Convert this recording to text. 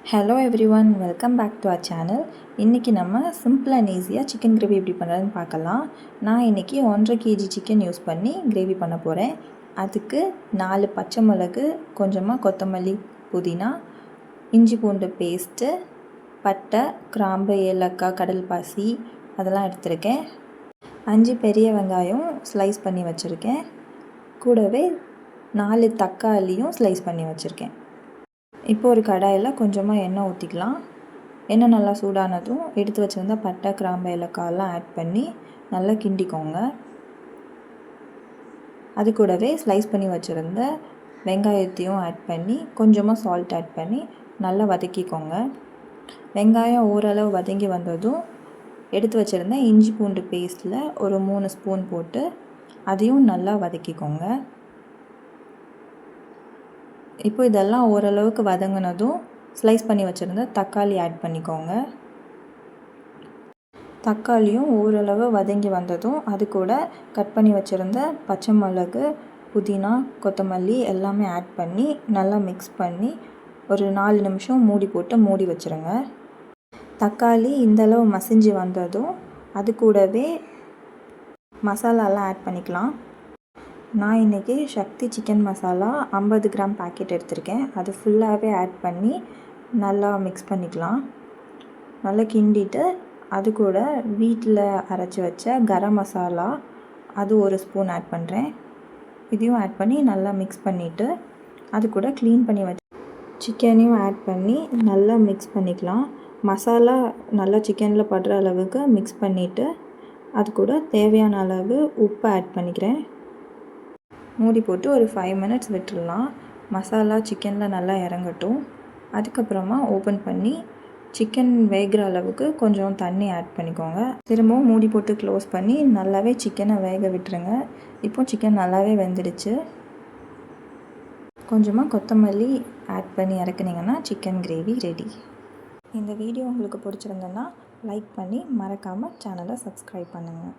Hello everyone, welcome back to our channel. இன்றைக்கி நம்ம simple and ஈஸியாக சிக்கன் கிரேவி எப்படி பண்ணுறதுன்னு பார்க்கலாம். நான் இன்றைக்கி 1.5 kg சிக்கன் யூஸ் பண்ணி கிரேவி பண்ண போகிறேன். அதுக்கு 4 பச்சை மிளகு, கொஞ்சமாக கொத்தமல்லி, புதினா, இஞ்சி பூண்டு பேஸ்ட்டு, பட்டை, கிராம்பு, ஏலக்காய், கடல் பாசி அதெல்லாம் எடுத்திருக்கேன். 5 பெரிய வெங்காயம் ஸ்லைஸ் பண்ணி வச்சுருக்கேன். கூடவே 4 தக்காளியும் ஸ்லைஸ் பண்ணி வச்சுருக்கேன். இப்போ ஒரு கடாயில் கொஞ்சமாக எண்ணெய் ஊற்றிக்கலாம். எண்ணெய் நல்லா சூடானதும் எடுத்து வச்சுருந்தா பட்டை, கிராம்பு, ஏலக்காயெல்லாம் ஆட் பண்ணி நல்லா கிண்டிக்கோங்க. அது கூடவே ஸ்லைஸ் பண்ணி வச்சுருந்த வெங்காயத்தையும் ஆட் பண்ணி கொஞ்சமாக சால்ட் ஆட் பண்ணி நல்லா வதக்கிக்கோங்க. வெங்காயம் ஓரளவு வதங்கி வந்ததும் எடுத்து வச்சுருந்த இஞ்சி பூண்டு பேஸ்ட்டில் ஒரு 3 ஸ்பூன் போட்டு அதையும் நல்லா வதக்கிக்கோங்க. இப்போ இதெல்லாம் ஓரளவுக்கு வதங்கினதும் ஸ்லைஸ் பண்ணி வச்சுருந்த தக்காளி ஆட் பண்ணிக்கோங்க. தக்காளியும் ஓரளவு வதங்கி வந்ததும் அது கூட கட் பண்ணி வச்சுருந்த பச்சை மிளகு, புதினா, கொத்தமல்லி எல்லாமே ஆட் பண்ணி நல்லா மிக்ஸ் பண்ணி ஒரு 4 நிமிஷம் மூடி போட்டு மூடி வச்சுருங்க. தக்காளி இந்தளவு மசிஞ்சு வந்ததும் அது கூடவே மசாலாலாம் ஆட் பண்ணிக்கலாம். நான் இன்றைக்கி சக்தி சிக்கன் மசாலா 50 கிராம் பேக்கெட் எடுத்திருக்கேன். அது ஃபுல்லாகவே ஆட் பண்ணி நல்லா மிக்ஸ் பண்ணிக்கலாம். நல்லா கிண்டிட்டு அது கூட வீட்டில் அரைச்சி வச்ச கரம் மசாலா அது 1 ஸ்பூன் ஆட் பண்ணுறேன். இதையும் ஆட் பண்ணி நல்லா மிக்ஸ் பண்ணிவிட்டு அது கூட க்ளீன் பண்ணி வச்ச சிக்கனையும் ஆட் பண்ணி நல்லா மிக்ஸ் பண்ணிக்கலாம். மசாலா நல்லா சிக்கனில் படுற அளவுக்கு மிக்ஸ் பண்ணிவிட்டு அது கூட தேவையான அளவு உப்பு ஆட் பண்ணிக்கிறேன். மூடி போட்டு ஒரு 5 மினிட்ஸ் விட்டுடலாம். மசாலா சிக்கனில் நல்லா இறங்கட்டும். அதுக்கப்புறமா ஓப்பன் பண்ணி சிக்கன் வேகிற அளவுக்கு கொஞ்சம் தண்ணி ஆட் பண்ணிக்கோங்க. திரும்பவும் மூடி போட்டு க்ளோஸ் பண்ணி நல்லாவே சிக்கனை வேக விட்டுருங்க. இப்போ சிக்கன் நல்லாவே வெந்துடுச்சு. கொஞ்சமாக கொத்தமல்லி ஆட் பண்ணி இறக்குனீங்கன்னா சிக்கன் கிரேவி ரெடி. இந்த வீடியோ உங்களுக்கு பிடிச்சிருந்ததுன்னா லைக் பண்ணி மறக்காமல் சேனலை சப்ஸ்கிரைப் பண்ணுங்கள்.